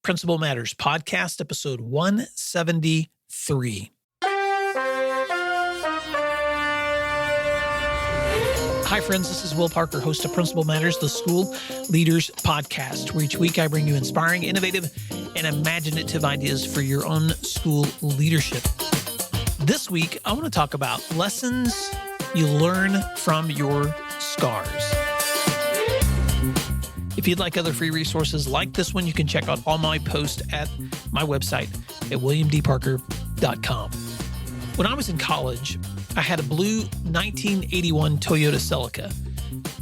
Principal Matters Podcast, episode 173. Hi, friends. This is Will Parker, host of Principal Matters, the School Leaders Podcast, where each week I bring you inspiring, innovative, and imaginative ideas for your own school leadership. This week, I want to talk about lessons you learn from your scars. If you'd like other free resources like this one, you can check out all my posts at my website at williamdparker.com. When I was in college, I had a blue 1981 Toyota Celica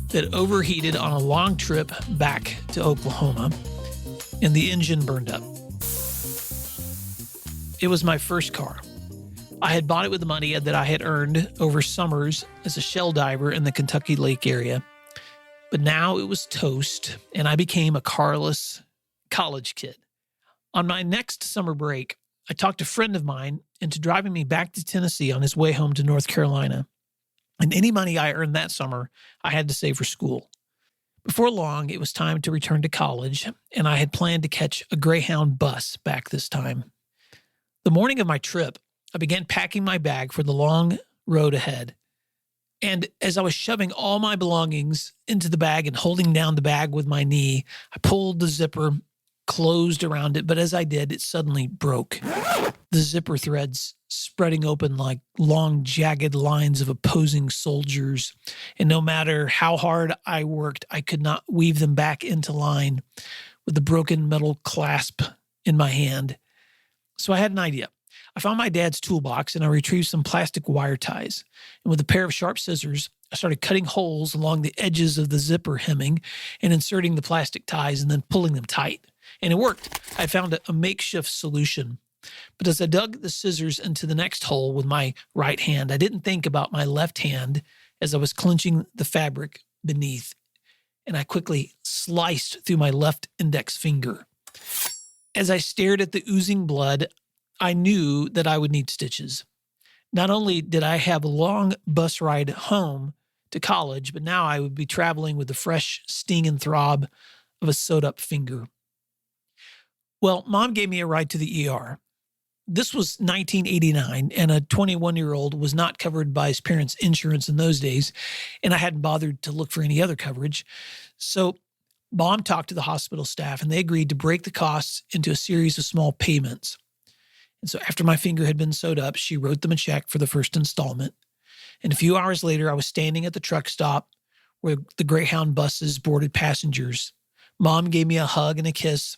that overheated on a long trip back to Oklahoma, and the engine burned up. It was my first car. I had bought it with the money that I had earned over summers as a shell diver in the Kentucky Lake area. But now it was toast, and I became a carless college kid. On my next summer break, I talked a friend of mine into driving me back to Tennessee on his way home to North Carolina. And any money I earned that summer, I had to save for school. Before long, it was time to return to college, and I had planned to catch a Greyhound bus back this time. The morning of my trip, I began packing my bag for the long road ahead. And as I was shoving all my belongings into the bag and holding down the bag with my knee, I pulled the zipper, closed around it, but as I did, it suddenly broke. The zipper threads spreading open like long, jagged lines of opposing soldiers. And no matter how hard I worked, I could not weave them back into line with the broken metal clasp in my hand. So I had an idea. I found my dad's toolbox and I retrieved some plastic wire ties. And with a pair of sharp scissors, I started cutting holes along the edges of the zipper hemming and inserting the plastic ties and then pulling them tight. And it worked. I found a makeshift solution. But as I dug the scissors into the next hole with my right hand, I didn't think about my left hand as I was clenching the fabric beneath. And I quickly sliced through my left index finger. As I stared at the oozing blood, I knew that I would need stitches. Not only did I have a long bus ride home to college, but now I would be traveling with the fresh sting and throb of a sewed-up finger. Well, Mom gave me a ride to the ER. This was 1989, and a 21-year-old was not covered by his parents' insurance in those days, and I hadn't bothered to look for any other coverage. So Mom talked to the hospital staff, and they agreed to break the costs into a series of small payments. And so after my finger had been sewed up, she wrote them a check for the first installment. And a few hours later, I was standing at the truck stop where the Greyhound buses boarded passengers. Mom gave me a hug and a kiss.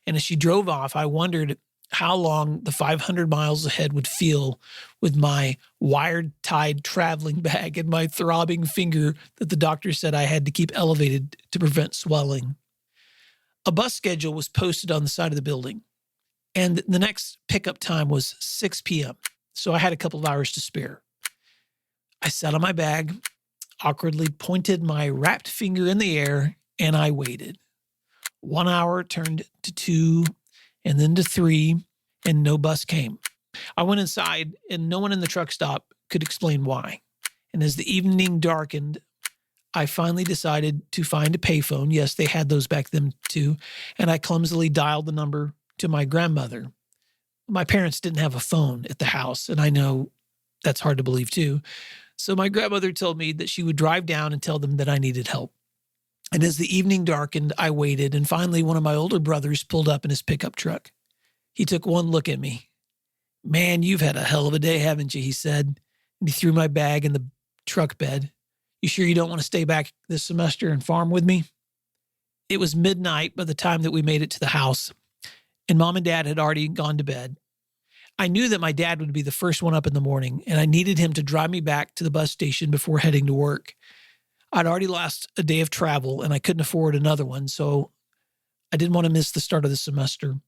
And as she drove off, I wondered how long the 500 miles ahead would feel with my wire-tied traveling bag and my throbbing finger that the doctor said I had to keep elevated to prevent swelling. A bus schedule was posted on the side of the building. And the next pickup time was 6 p.m., so I had a couple of hours to spare. I sat on my bag, awkwardly pointed my wrapped finger in the air, and I waited. 1 hour turned to 2, and then to 3, and no bus came. I went inside, and no one in the truck stop could explain why. And as the evening darkened, I finally decided to find a payphone. Yes, they had those back then too. And I clumsily dialed the number to my grandmother. My parents didn't have a phone at the house, and I know that's hard to believe too. So my grandmother told me that she would drive down and tell them that I needed help. And as the evening darkened, I waited, and finally one of my older brothers pulled up in his pickup truck. He took one look at me. "Man, you've had a hell of a day, haven't you?" he said. And he threw my bag in the truck bed. "You sure you don't want to stay back this semester and farm with me?" It was midnight by the time that we made it to the house, and Mom and Dad had already gone to bed. I knew that my dad would be the first one up in the morning, and I needed him to drive me back to the bus station before heading to work. I'd already lost a day of travel, and I couldn't afford another one, so I didn't want to miss the start of the semester.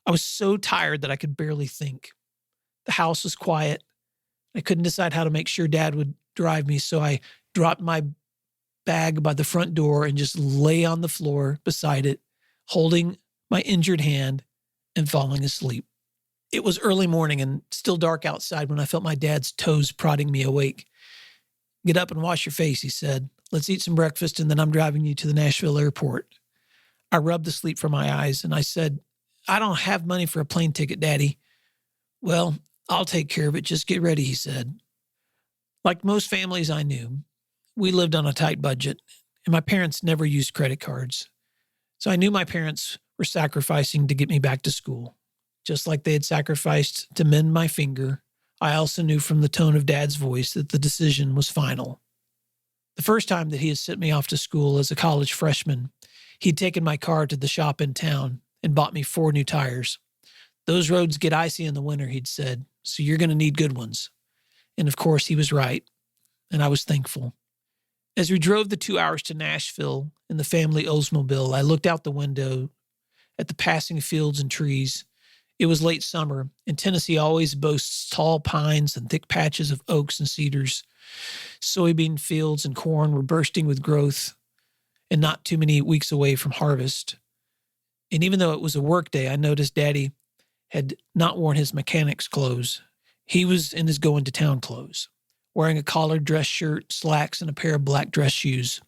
I was so tired that I could barely think. The house was quiet. I couldn't decide how to make sure Dad would drive me, so I dropped my bag by the front door and just lay on the floor beside it, holding my injured hand and falling asleep. It was early morning and still dark outside when I felt my dad's toes prodding me awake. "Get up and wash your face," he said. "Let's eat some breakfast and then I'm driving you to the Nashville airport." I rubbed the sleep from my eyes and I said, I don't have money for a plane ticket, Daddy. Well, I'll take care of it. Just get ready, he said. Like most families I knew, we lived on a tight budget, and my parents never used credit cards. So I knew my parents were sacrificing to get me back to school. Just like they had sacrificed to mend my finger, I also knew from the tone of Dad's voice that the decision was final. The first time that he had sent me off to school as a college freshman, he'd taken my car to the shop in town and bought me 4 new tires. Those roads get icy in the winter, he'd said, so you're going to need good ones. And of course, he was right, and I was thankful. As we drove the 2 hours to Nashville in the family Oldsmobile, I looked out the window at the passing fields and trees. It was late summer, and Tennessee always boasts tall pines and thick patches of oaks and cedars. Soybean fields and corn were bursting with growth and not too many weeks away from harvest. And even though it was a work day, I noticed Daddy had not worn his mechanic's clothes. He was in his going-to-town clothes, wearing a collared dress shirt, slacks, and a pair of black dress shoes.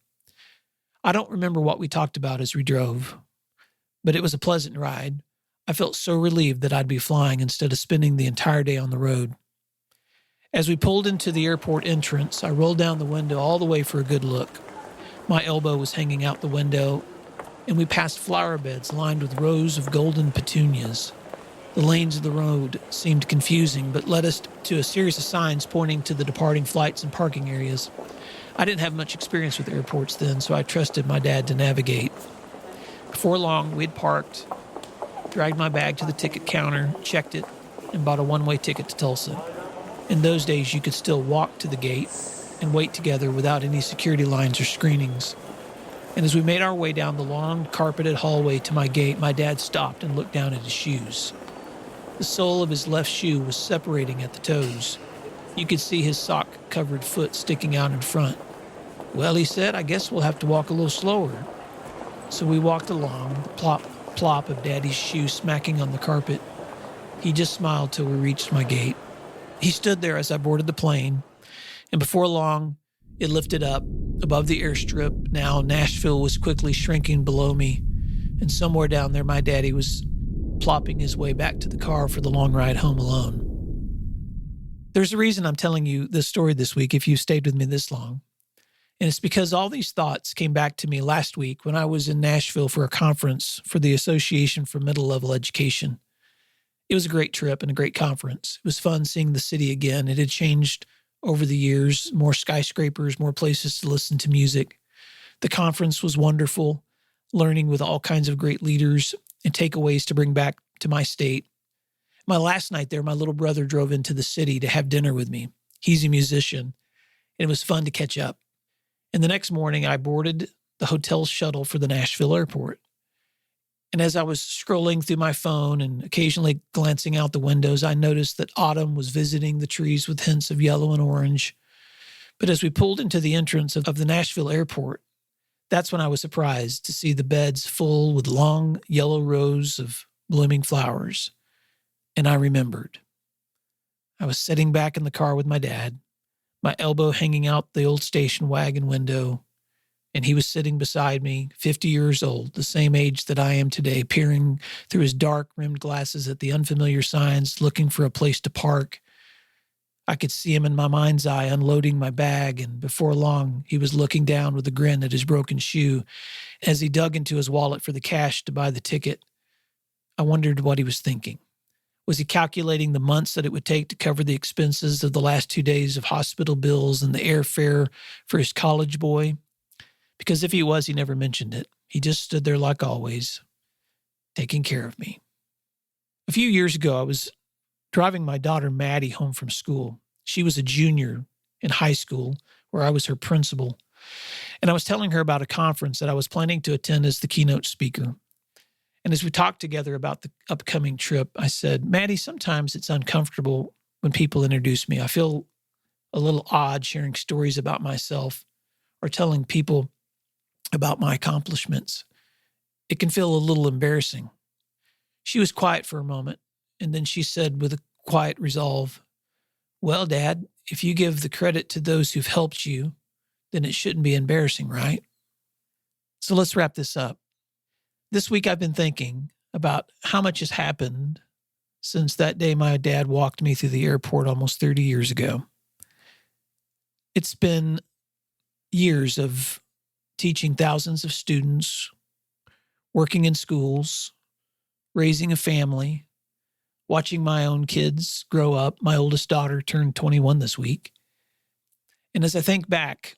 I don't remember what we talked about as we drove, but it was a pleasant ride. I felt so relieved that I'd be flying instead of spending the entire day on the road. As we pulled into the airport entrance, I rolled down the window all the way for a good look. My elbow was hanging out the window, and we passed flower beds lined with rows of golden petunias. The lanes of the road seemed confusing, but led us to a series of signs pointing to the departing flights and parking areas. I didn't have much experience with airports then, so I trusted my dad to navigate. Before long, we had parked, dragged my bag to the ticket counter, checked it, and bought a one-way ticket to Tulsa. In those days, you could still walk to the gate and wait together without any security lines or screenings. And as we made our way down the long, carpeted hallway to my gate, my dad stopped and looked down at his shoes. The sole of his left shoe was separating at the toes. You could see his sock-covered foot sticking out in front. Well, he said, I guess we'll have to walk a little slower. So we walked along, the plop, plop of Daddy's shoe smacking on the carpet. He just smiled till we reached my gate. He stood there as I boarded the plane, and before long, it lifted up above the airstrip. Now Nashville was quickly shrinking below me, and somewhere down there, my daddy was plopping his way back to the car for the long ride home alone. There's a reason I'm telling you this story this week if you've stayed with me this long. And it's because all these thoughts came back to me last week when I was in Nashville for a conference for the Association for Middle Level Education. It was a great trip and a great conference. It was fun seeing the city again. It had changed over the years, more skyscrapers, more places to listen to music. The conference was wonderful, learning with all kinds of great leaders and takeaways to bring back to my state. My last night there, my little brother drove into the city to have dinner with me. He's a musician, and it was fun to catch up. And the next morning, I boarded the hotel shuttle for the Nashville airport. And as I was scrolling through my phone and occasionally glancing out the windows, I noticed that autumn was visiting the trees with hints of yellow and orange. But as we pulled into the entrance of the Nashville airport, that's when I was surprised to see the beds full with long yellow rows of blooming flowers. And I remembered. I was sitting back in the car with my dad, my elbow hanging out the old station wagon window, and he was sitting beside me, 50 years old, the same age that I am today, peering through his dark-rimmed glasses at the unfamiliar signs, looking for a place to park. I could see him in my mind's eye unloading my bag, and before long, he was looking down with a grin at his broken shoe as he dug into his wallet for the cash to buy the ticket. I wondered what he was thinking. Was he calculating the months that it would take to cover the expenses of the last 2 days of hospital bills and the airfare for his college boy? Because if he was, he never mentioned it. He just stood there like always, taking care of me. A few years ago, I was driving my daughter Maddie home from school. She was a junior in high school, where I was her principal. And I was telling her about a conference that I was planning to attend as the keynote speaker. And as we talked together about the upcoming trip, I said, Maddie, sometimes it's uncomfortable when people introduce me. I feel a little odd sharing stories about myself or telling people about my accomplishments. It can feel a little embarrassing. She was quiet for a moment, and then she said with a quiet resolve, well, Dad, if you give the credit to those who've helped you, then it shouldn't be embarrassing, right? So let's wrap this up. This week I've been thinking about how much has happened since that day my dad walked me through the airport almost 30 years ago. It's been years of teaching thousands of students, working in schools, raising a family, watching my own kids grow up. My oldest daughter turned 21 this week. And as I think back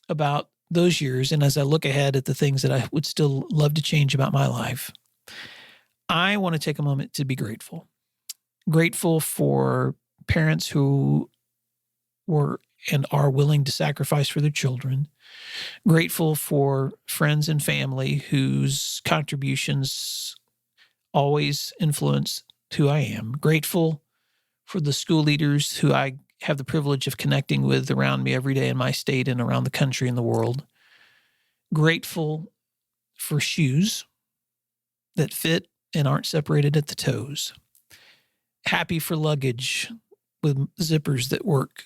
about those years, and as I look ahead at the things that I would still love to change about my life, I want to take a moment to be grateful. Grateful for parents who were and are willing to sacrifice for their children. Grateful for friends and family whose contributions always influence who I am. Grateful for the school leaders who I have the privilege of connecting with around me every day in my state and around the country and the world. Grateful for shoes that fit and aren't separated at the toes. Happy for luggage with zippers that work.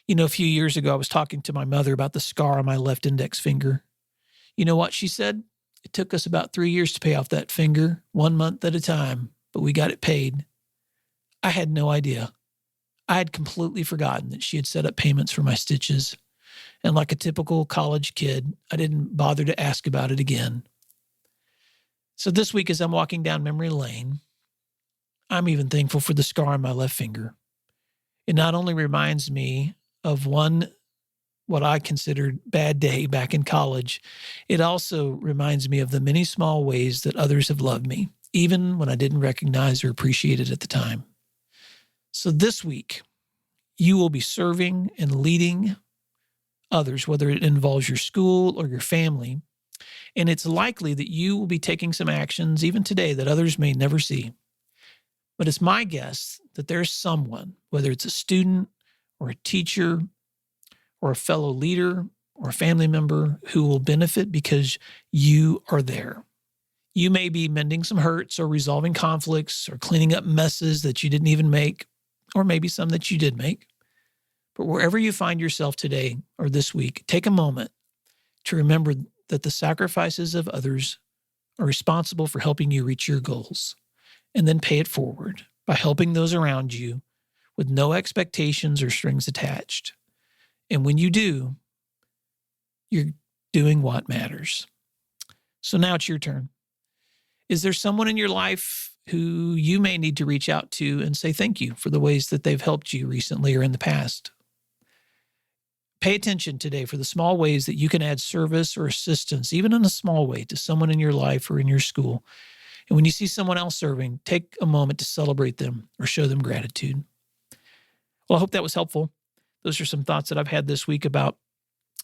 You know, a few years ago, I was talking to my mother about the scar on my left index finger. You know what she said? It took us about 3 years to pay off that finger, 1 month at a time, but we got it paid. I had no idea. I had completely forgotten that she had set up payments for my stitches. And like a typical college kid, I didn't bother to ask about it again. So this week, as I'm walking down memory lane, I'm even thankful for the scar on my left finger. It not only reminds me of what I considered bad day back in college, it also reminds me of the many small ways that others have loved me, even when I didn't recognize or appreciate it at the time. So this week, you will be serving and leading others, whether it involves your school or your family. And it's likely that you will be taking some actions even today that others may never see. But it's my guess that there's someone, whether it's a student or a teacher or a fellow leader or a family member, who will benefit because you are there. You may be mending some hurts or resolving conflicts or cleaning up messes that you didn't even make, or maybe some that you did make. But wherever you find yourself today or this week, take a moment to remember that the sacrifices of others are responsible for helping you reach your goals, and then pay it forward by helping those around you with no expectations or strings attached. And when you do, you're doing what matters. So now it's your turn. Is there someone in your life who you may need to reach out to and say thank you for the ways that they've helped you recently or in the past? Pay attention today for the small ways that you can add service or assistance, even in a small way, to someone in your life or in your school. And when you see someone else serving, take a moment to celebrate them or show them gratitude. Well, I hope that was helpful. Those are some thoughts that I've had this week about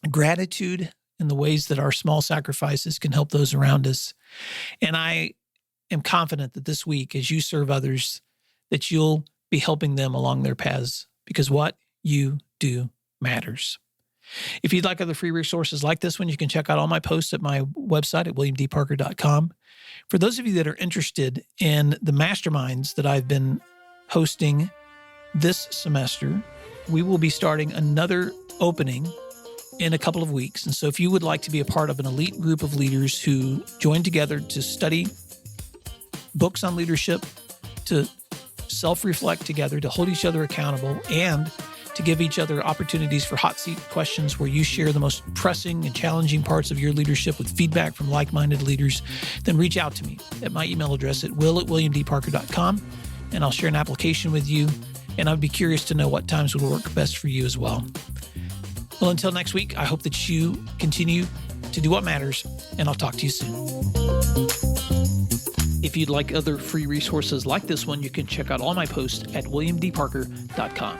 gratitude and the ways that our small sacrifices can help those around us. And I am confident that this week, as you serve others, that you'll be helping them along their paths, because what you do matters. If you'd like other free resources like this one, you can check out all my posts at my website at williamdparker.com. For those of you that are interested in the masterminds that I've been hosting this semester, we will be starting another opening in a couple of weeks. And so if you would like to be a part of an elite group of leaders who join together to study books on leadership, to self-reflect together, to hold each other accountable, and to give each other opportunities for hot seat questions where you share the most pressing and challenging parts of your leadership with feedback from like-minded leaders, then reach out to me at my email address at will@williamdparker.com, and I'll share an application with you. And I'd be curious to know what times would work best for you as well. Well, until next week, I hope that you continue to do what matters, and I'll talk to you soon. If you'd like other free resources like this one, you can check out all my posts at williamdparker.com.